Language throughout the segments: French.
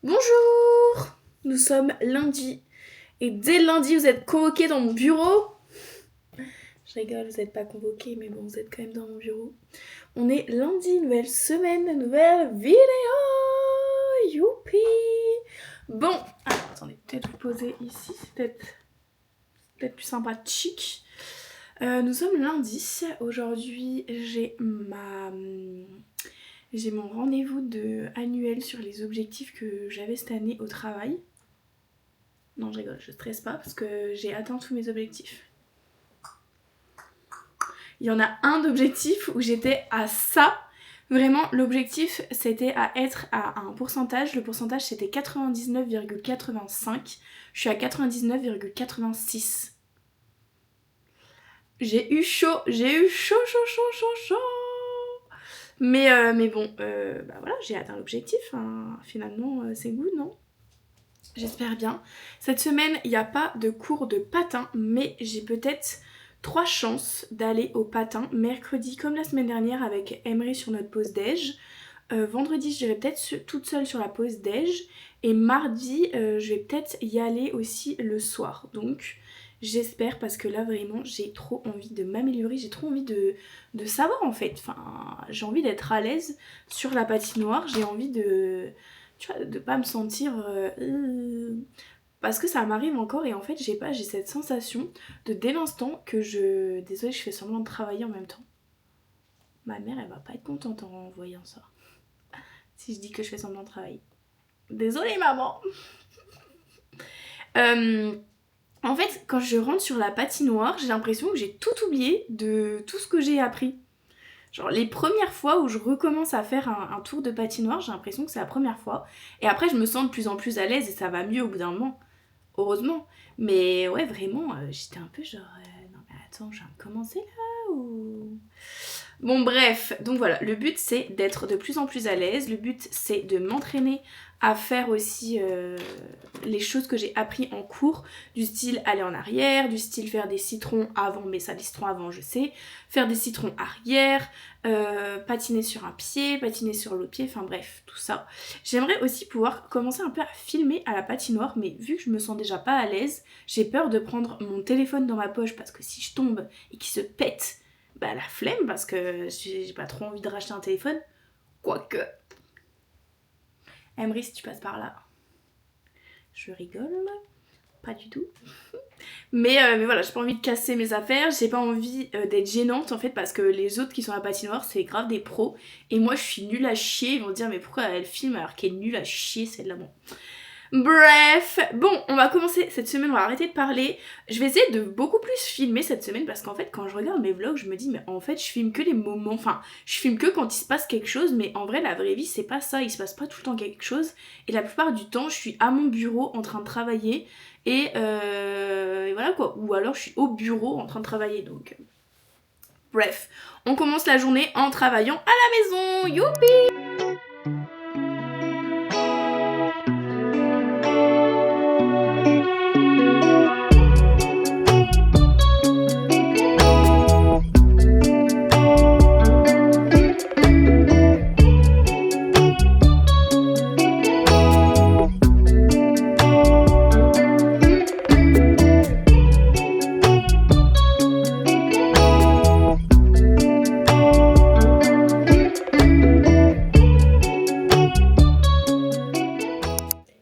Bonjour! Nous sommes lundi et dès lundi vous êtes convoqués dans mon bureau. Je rigole, vous n'êtes pas convoqués mais bon vous êtes quand même dans mon bureau. On est lundi, nouvelle semaine, nouvelle vidéo. Youpi! Bon, alors attendez, peut-être vous poser ici, c'est peut-être plus sympathique. Nous sommes lundi, aujourd'hui j'ai mon rendez-vous annuel sur les objectifs que j'avais cette année au travail. Non, je rigole, je stresse pas parce que j'ai atteint tous mes objectifs. Il y en a un d'objectif où j'étais à ça. Vraiment, l'objectif c'était à être à un pourcentage. Le pourcentage c'était 99,85. Je suis à 99,86. J'ai eu chaud. Mais bon, bah voilà, j'ai atteint l'objectif. Hein. Finalement, c'est good, non? J'espère bien. Cette semaine, il n'y a pas de cours de patin, mais j'ai peut-être 3 chances d'aller au patin. Mercredi, comme la semaine dernière, avec Emery sur notre pause déj. Vendredi, j'irai peut-être toute seule sur la pause déj. Et mardi, je vais peut-être y aller aussi le soir. Donc, j'espère parce que là, vraiment, j'ai trop envie de m'améliorer. J'ai trop envie de savoir, en fait. Enfin, j'ai envie d'être à l'aise sur la patinoire. J'ai envie de... Tu vois, de pas me sentir... Parce que ça m'arrive encore et en fait, j'ai cette sensation de dès l'instant que je... Désolée, je fais semblant de travailler en même temps. Ma mère, elle va pas être contente en voyant ça. Si je dis que je fais semblant de travailler. Désolée, maman. En fait, quand je rentre sur la patinoire, j'ai l'impression que j'ai tout oublié de tout ce que j'ai appris. Genre les premières fois où je recommence à faire un tour de patinoire, j'ai l'impression que c'est la première fois. Et après, je me sens de plus en plus à l'aise et ça va mieux au bout d'un moment. Heureusement. Mais ouais, vraiment, j'étais un peu genre... non mais attends, je viens de commencer là ou... Bon bref, donc voilà, le but c'est d'être de plus en plus à l'aise, le but c'est de m'entraîner à faire aussi les choses que j'ai appris en cours, du style aller en arrière, du style faire des citrons avant, mais ça des citrons avant je sais, faire des citrons arrière, patiner sur un pied, patiner sur l'autre pied, enfin bref, tout ça. J'aimerais aussi pouvoir commencer un peu à filmer à la patinoire, mais vu que je me sens déjà pas à l'aise, j'ai peur de prendre mon téléphone dans ma poche parce que si je tombe et qu'il se pète, bah la flemme parce que j'ai pas trop envie de racheter un téléphone. Quoique. Emery, si tu passes par là. Je rigole. Pas du tout. mais voilà, j'ai pas envie de casser mes affaires. J'ai pas envie d'être gênante en fait parce que les autres qui sont à la patinoire, c'est grave des pros. Et moi, je suis nulle à chier. Ils vont dire, mais pourquoi elle filme alors qu'elle est nulle à chier celle-là? Bon. Bref, bon, on va commencer cette semaine, on va arrêter de parler. Je vais essayer de beaucoup plus filmer cette semaine parce qu'en fait, quand je regarde mes vlogs, je me dis, mais en fait, je filme que les moments, enfin, je filme que quand il se passe quelque chose, mais en vrai, la vraie vie, c'est pas ça, il se passe pas tout le temps quelque chose. Et la plupart du temps, je suis à mon bureau en train de travailler et voilà quoi. Ou alors, je suis au bureau en train de travailler, donc... Bref, on commence la journée en travaillant à la maison, youpi!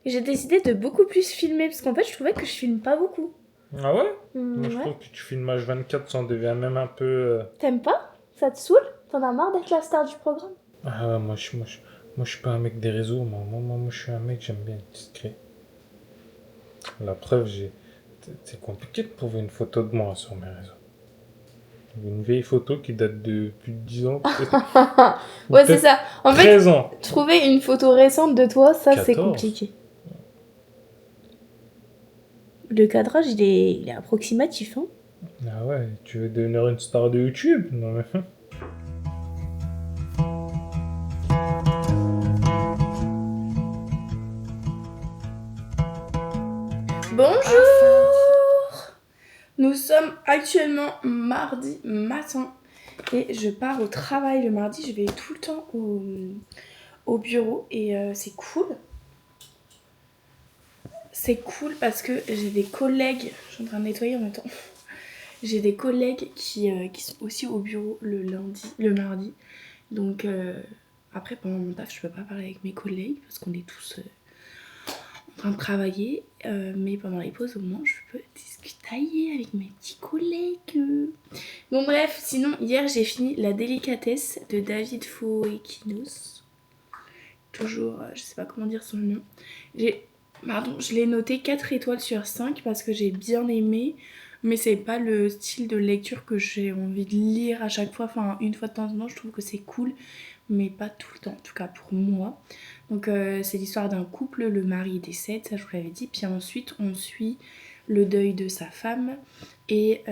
J'ai décidé de beaucoup plus filmer parce qu'en fait je trouvais que je filme pas beaucoup. Ah ouais? Moi, je Ouais. trouve que tu filmes H24, ça en devient même un peu... T'aimes pas? Ça te saoule? T'en as marre d'être la star du programme? Ah ouais, moi, je suis pas un mec des réseaux. Moi, je suis un mec, j'aime bien être discret. La preuve, c'est compliqué de trouver une photo de moi sur mes réseaux. Une vieille photo qui date de plus de 10 ans. Ouais, c'est ça. En fait, 13 ans. trouver une photo récente de toi, ça c'est 14. compliqué. Le cadrage, il est approximatif, hein. Ah ouais, tu veux devenir une star de YouTube? Non mais... Bonjour! Nous sommes actuellement mardi matin et je pars au travail le mardi. Je vais tout le temps au bureau et c'est cool. c'est cool parce que j'ai des collègues, je suis en train de nettoyer en même temps, j'ai des collègues qui sont aussi au bureau le mardi. Donc après pendant mon taf je peux pas parler avec mes collègues parce qu'on est tous en train de travailler. Mais pendant les pauses au moins je peux discuter avec mes petits collègues. Bon bref, sinon hier j'ai fini La délicatesse de David Foekinos. Toujours, je sais pas comment dire son nom. Je l'ai noté 4 étoiles sur 5 parce que j'ai bien aimé. Mais c'est pas le style de lecture que j'ai envie de lire à chaque fois. Enfin, une fois de temps en temps, je trouve que c'est cool. Mais pas tout le temps, en tout cas pour moi. Donc c'est l'histoire d'un couple, le mari décède, ça je vous l'avais dit. Puis ensuite, on suit le deuil de sa femme et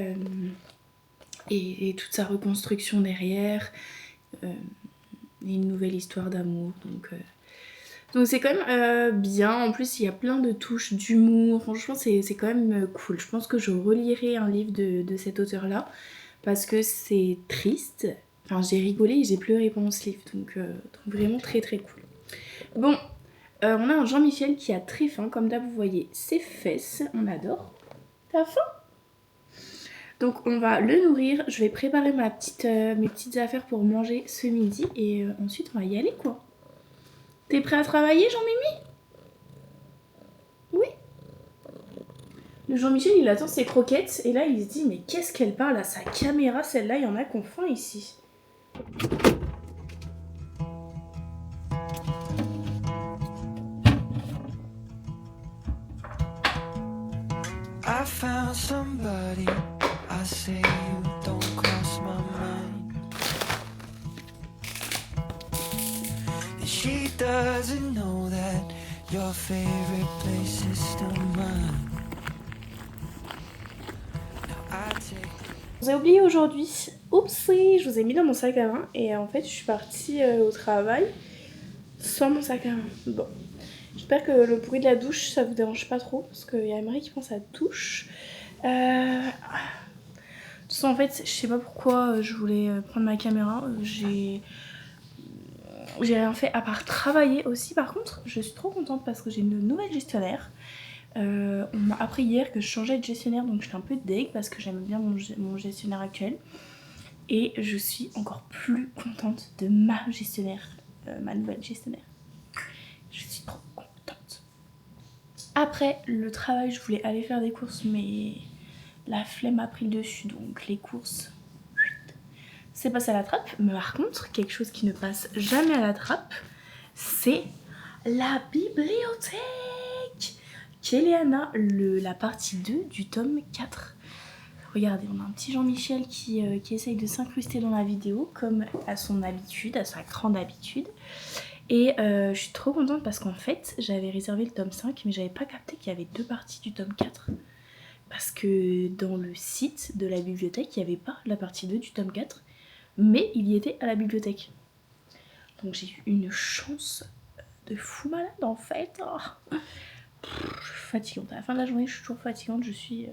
toute sa reconstruction derrière. Une nouvelle histoire d'amour. Donc c'est quand même bien, en plus il y a plein de touches d'humour, franchement c'est quand même cool. Je pense que je relirai un livre de cet auteur là, parce que c'est triste, enfin j'ai rigolé et j'ai pleuré pendant ce livre, donc vraiment très très cool. Bon, on a un Jean-Michel qui a très faim, comme d'hab vous voyez ses fesses, on adore. T'as faim? Donc on va le nourrir, je vais préparer mes petites affaires pour manger ce midi et ensuite on va y aller quoi. T'es prêt à travailler, Jean-Mimi? Oui. Le Jean-Michel, il attend ses croquettes et là, il se dit mais qu'est-ce qu'elle parle à sa caméra, celle-là, il y en a qu'on faim ici. I found somebody, I say you don't cross my mind. And she doesn't know that your favorite place is still mine. Vous avez oublié aujourd'hui, oupsie, je vous ai mis dans mon sac à main et en fait je suis partie au travail sans mon sac à main. Bon, j'espère que le bruit de la douche ça vous dérange pas trop parce qu'il y a Emery qui pense à la douche. Tout ça en fait, je sais pas pourquoi je voulais prendre ma caméra, j'ai rien fait à part travailler aussi. Par contre, je suis trop contente parce que j'ai une nouvelle gestionnaire. On m'a appris hier que je changeais de gestionnaire, donc j'étais un peu deg parce que j'aime bien mon gestionnaire actuel. Et je suis encore plus contente de ma gestionnaire, ma nouvelle gestionnaire. Je suis trop contente. Après le travail, je voulais aller faire des courses, mais la flemme a pris le dessus, donc les courses, c'est passé à la trappe. Mais par contre, quelque chose qui ne passe jamais à la trappe, c'est la bibliothèque. Kéléana, la partie 2 du tome 4. Regardez, on a un petit Jean-Michel qui essaye de s'incruster dans la vidéo, comme à son habitude, à sa grande habitude. Et je suis trop contente parce qu'en fait, j'avais réservé le tome 5, mais j'avais pas capté qu'il y avait 2 parties du tome 4. Parce que dans le site de la bibliothèque, il n'y avait pas la partie 2 du tome 4, mais il y était à la bibliothèque. Donc j'ai eu une chance de fou malade en fait. Oh. Je suis fatigante. À la fin de la journée, je suis toujours fatigante. Je suis...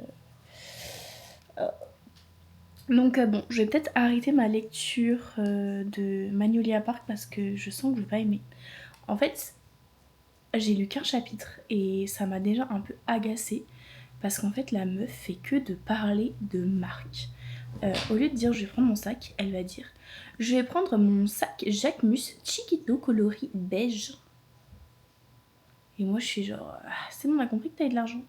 Donc bon, je vais peut-être arrêter ma lecture de Magnolia Park parce que je sens que je vais pas aimer. En fait, j'ai lu qu'un chapitre et ça m'a déjà un peu agacée parce qu'en fait, la meuf fait que de parler de marque. Au lieu de dire je vais prendre mon sac, elle va dire je vais prendre mon sac Jacquemus Chiquito coloris beige. Et moi je suis genre c'est bon, on a compris que t'avais de l'argent.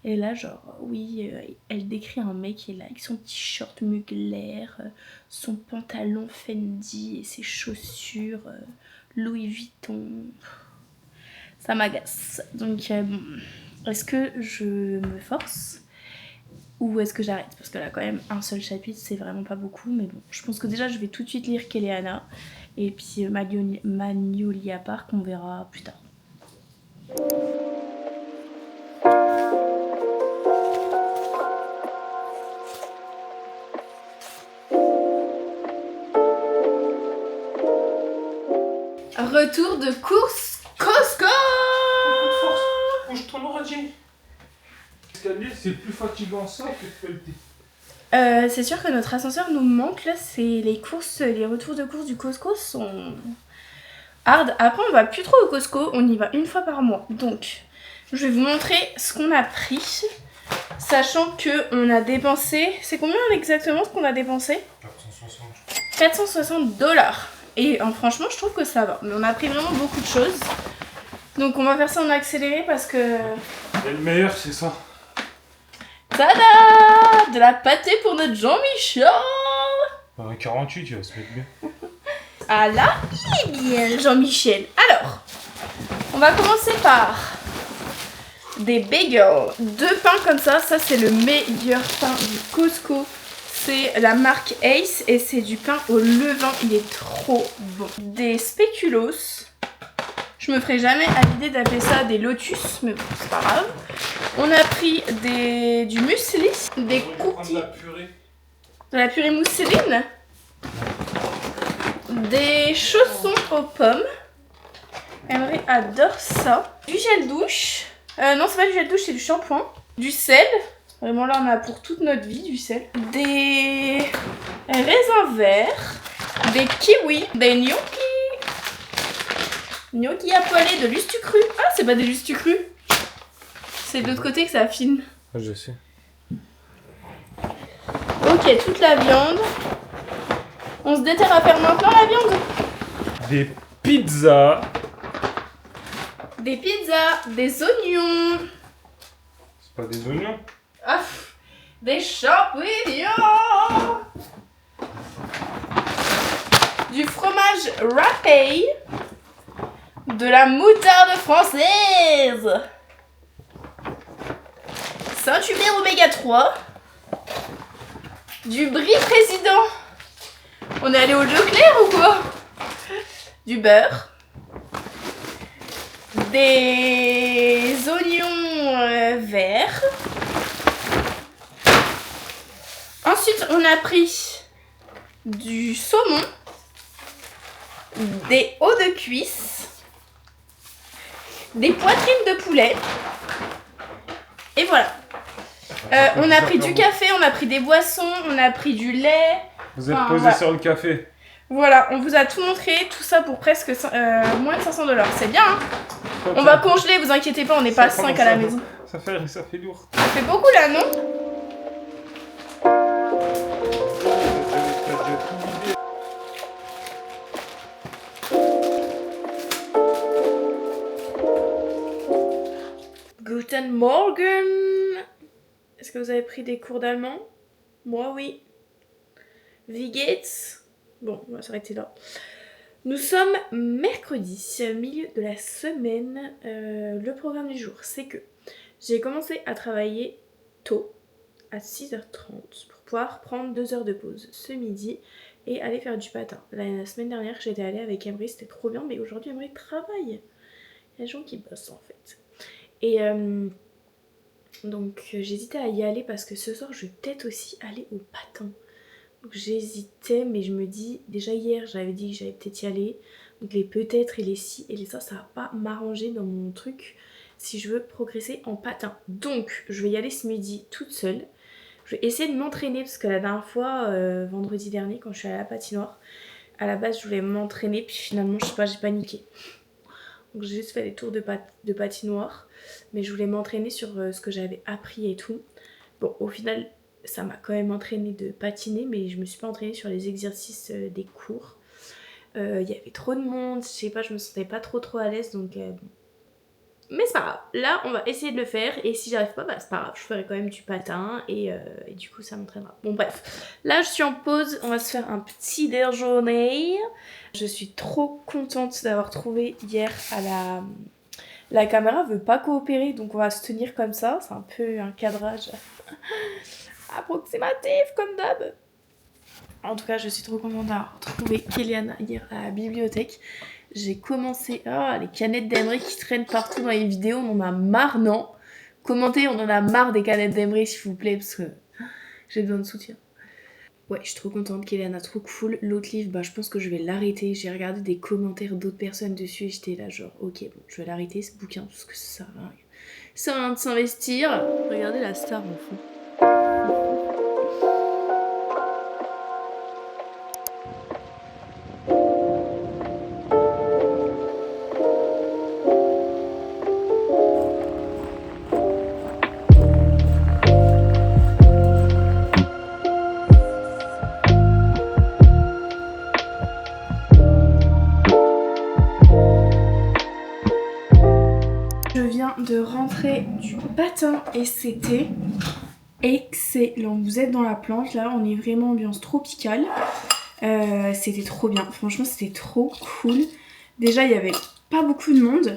Et là genre oui, elle décrit un mec qui est là avec son t-shirt Mugler, son pantalon Fendi et ses chaussures Louis Vuitton. Ça m'agace. Donc bon, est-ce que je me force ou est-ce que j'arrête? Parce que là quand même un seul chapitre c'est vraiment pas beaucoup, mais bon, je pense que déjà je vais tout de suite lire Kéléana et puis Magnolia Park on verra plus tard. Retour de course Costco. Bouge ton ordi. L'escalier, c'est plus fatigant ça que de pelleter. C'est sûr que notre ascenseur nous manque là, c'est les retours de course du Costco sont hard. Après on va plus trop au Costco, on y va une fois par mois. Donc Je vais vous montrer ce qu'on a pris. Sachant qu'on a dépensé... C'est combien exactement ce qu'on a dépensé? 460 $. Et franchement, je trouve que ça va. Mais on a pris vraiment beaucoup de choses. Donc on va faire ça en accéléré parce que... Et le meilleur, c'est ça. Tada! De la pâtée pour notre Jean-Michel! Un 48, il va se mettre bien. Ah là, il est bien, Jean-Michel. Alors, on va commencer par des bagels. 2 pains comme ça. Ça, c'est le meilleur pain du Costco. C'est la marque Ace et c'est du pain au levain. Il est trop bon. Des spéculoos. Je me ferai jamais à l'idée d'appeler ça des lotus, mais bon, c'est pas grave. On a pris du muesli, des cookies, de la purée mousseline, des chaussons aux pommes. Emery adore ça. Du gel douche. Non, c'est pas du gel douche, c'est du shampoing. Du sel. Vraiment, là, on a pour toute notre vie du sel. Des raisins verts. Des kiwis. Des gnocchis. Gnocchi à poêler, de l'ustucru. Ah, c'est pas de l'ustucru. C'est de l'autre côté que ça affine. Ah, je sais. Ok, toute la viande. On se déterre à faire maintenant la viande. Des pizzas. Des pizzas, des oignons. C'est pas des oignons? Ah, des champignons. Du fromage râpé. De la moutarde française. Saint-Hubert oméga 3. Du brie président. On est allé au Leclerc ou quoi? Du beurre. Des oignons verts. Ensuite, on a pris du saumon. Des os de cuisse. Des poitrines de poulet. Et voilà. On a pris du café, on a pris des boissons, on a pris du lait. Vous êtes posé voilà. sur le café. Voilà, on vous a tout montré, tout ça pour presque moins de 500 $. C'est bien, hein? On va congeler, vous inquiétez pas, on n'est pas à 5 à la maison. Ça fait lourd. Ça fait beaucoup là, non? Guten Morgen. Est-ce que vous avez pris des cours d'allemand? Moi, oui. Wie geht's? Bon, on va s'arrêter là. Nous sommes mercredi, milieu de la semaine. Le programme du jour, c'est que j'ai commencé à travailler tôt, à 6h30, pour pouvoir prendre 2 heures de pause ce midi et aller faire du patin. La semaine dernière, j'étais allée avec Emery, c'était trop bien, mais aujourd'hui, Emery travaille. Il y a des gens qui bossent en fait. Et donc j'hésitais à y aller parce que ce soir je vais peut-être aussi aller au patin. Donc j'hésitais, mais je me dis, déjà hier j'avais dit que j'allais peut-être y aller. Donc les peut-être et les si et les ça va pas m'arranger dans mon truc si je veux progresser en patin. Donc je vais y aller ce midi toute seule. Je vais essayer de m'entraîner parce que la dernière fois, vendredi dernier, quand je suis allée à la patinoire, à la base je voulais m'entraîner puis finalement je sais pas, j'ai paniqué. Donc j'ai juste fait des tours de patinoire, mais je voulais m'entraîner sur ce que j'avais appris et tout. Bon, au final, ça m'a quand même entraîné de patiner, mais je me suis pas entraînée sur les exercices des cours. Il y avait trop de monde, je sais pas, je me sentais pas trop à l'aise, donc bon. Mais c'est pas grave, là on va essayer de le faire, et si j'arrive pas, bah c'est pas grave, je ferai quand même du patin, et du coup ça m'entraînera. Bon bref, là je suis en pause, on va se faire un petit déjeuner. Je suis trop contente d'avoir trouvé hier à la caméra veut pas coopérer, donc on va se tenir comme ça, c'est un peu un cadrage approximatif comme d'hab. En tout cas, je suis trop contente d'avoir trouvé Kéliana hier à la bibliothèque. J'ai commencé... Ah, les canettes d'Emery qui traînent partout dans les vidéos, on en a marre, non? Commentez, on en a marre des canettes d'Emery, s'il vous plaît, parce que j'ai besoin de soutien. Ouais, je suis trop contente, Kéliana, trop cool. L'autre livre, bah je pense que je vais l'arrêter. J'ai regardé des commentaires d'autres personnes dessus et j'étais là genre, ok, bon, je vais l'arrêter ce bouquin, parce que ça sert à rien. Ça sert à rien de s'investir. Regardez la star en fond. Je viens de rentrer du patin et c'était excellent. Vous êtes dans la planche, là on est vraiment ambiance tropicale. C'était trop bien, franchement c'était trop cool. Déjà il y avait pas beaucoup de monde,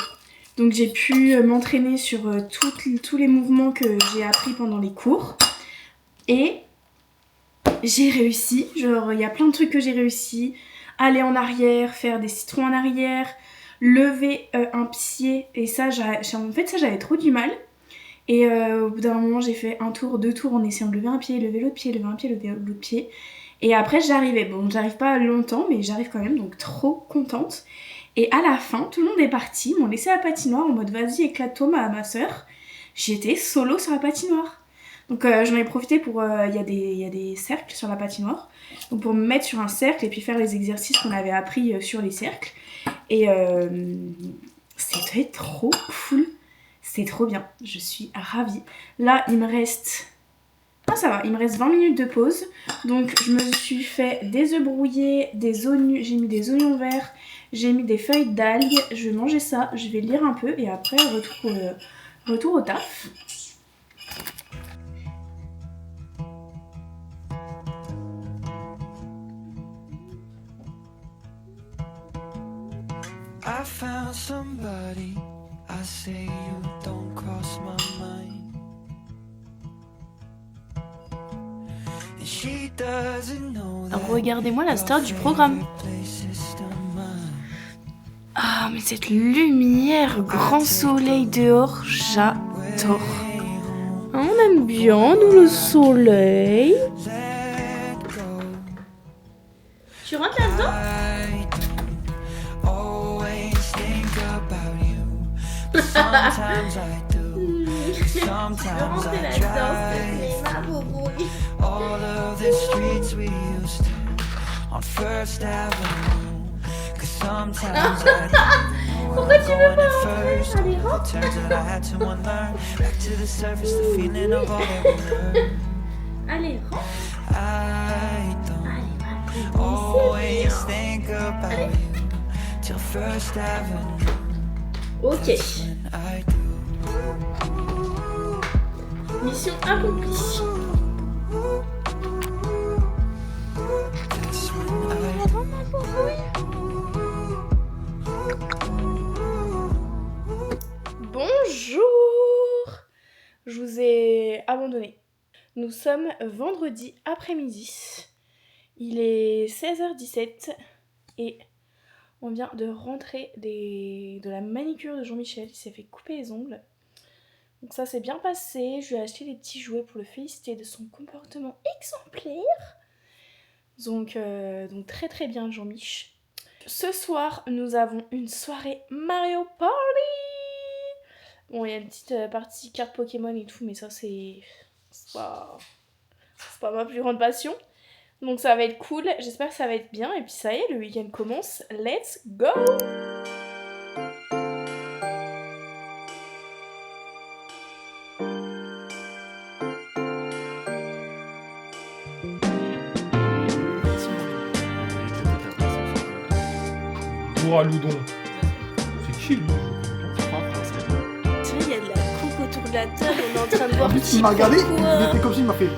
donc j'ai pu m'entraîner sur tous les mouvements que j'ai appris pendant les cours. Et j'ai réussi, genre il y a plein de trucs que j'ai réussi. Aller en arrière, faire des citrons en arrière, lever un pied, et ça, en fait ça j'avais trop du mal. Et au bout d'un moment j'ai fait un tour, 2 tours en essayant de lever un pied, lever l'autre pied, lever un pied, lever l'autre pied. Et après j'arrivais, bon j'arrive pas longtemps mais j'arrive quand même, donc trop contente. Et à la fin tout le monde est parti, m'ont laissé à la patinoire en mode vas-y éclate-toi ma soeur. J'étais solo sur la patinoire. Donc j'en ai profité pour, il y a des cercles sur la patinoire. Donc pour me mettre sur un cercle et puis faire les exercices qu'on avait appris sur les cercles. Et c'était trop cool. C'est trop bien. Je suis ravie. Là il me reste... Ah ça va, il me reste 20 minutes de pause. Donc je me suis fait des œufs brouillés, des oignons, j'ai mis des oignons verts, j'ai mis des feuilles d'algues. Je vais manger ça, je vais lire un peu et après retour au taf. I found somebody, I say you don't cross my mind. And she doesn't know that. Regardez-moi la star du programme. Ah mais cette lumière, grand soleil dehors, j'adore. On aime bien nous le soleil. Tu rentres là-dedans? Sometimes I do. Sometimes I drive. All of the streets we used to on First Avenue. 'Cause sometimes I do. Pourquoi tu veux pas rentrer? Allez, rentre. Turns out I had to unlearn. Back to the surface, the feeling of all that we learned. Allez, rentre. I don't always think about you till First Avenue. Ok. Mission accomplie. Bonjour. Je vous ai abandonné. Nous sommes vendredi après-midi. Il est 16h17 et on vient de rentrer de la manicure de Jean-Michel. Il s'est fait couper les ongles. Donc ça s'est bien passé. Je lui ai acheté des petits jouets pour le féliciter de son comportement exemplaire. Donc très très bien Jean-Mich. Ce soir, nous avons une soirée Mario Party. Bon, il y a une petite partie carte Pokémon et tout, mais ça c'est pas ma plus grande passion. Donc ça va être cool, j'espère que ça va être bien. Et puis ça y est, le week-end commence, let's go! Bourra Loudon. C'est qui lui? Tu vois, il y a de la coupe autour de la table, on est en train de voir. En plus, il m'a regardé, il était comme ça, il m'a fait.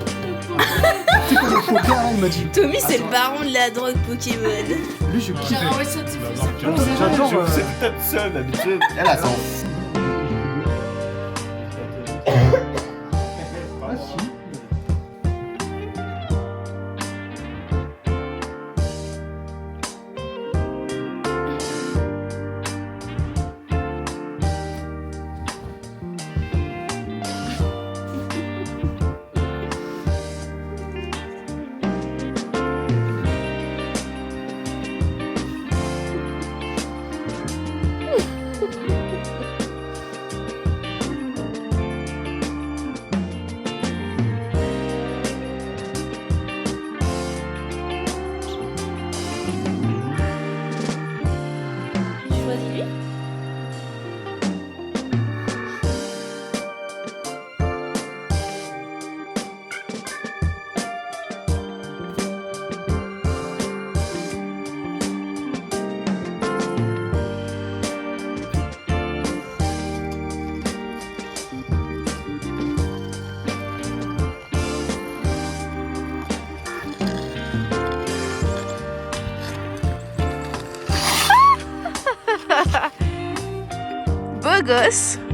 Tu sais, quand il faut bien, il m'a dit. Tommy, c'est le baron de la drogue Pokémon. Lui, je kiffe. J'adore. C'est peut-être ça d'habitude. Elle a son. Ah, si. gosse.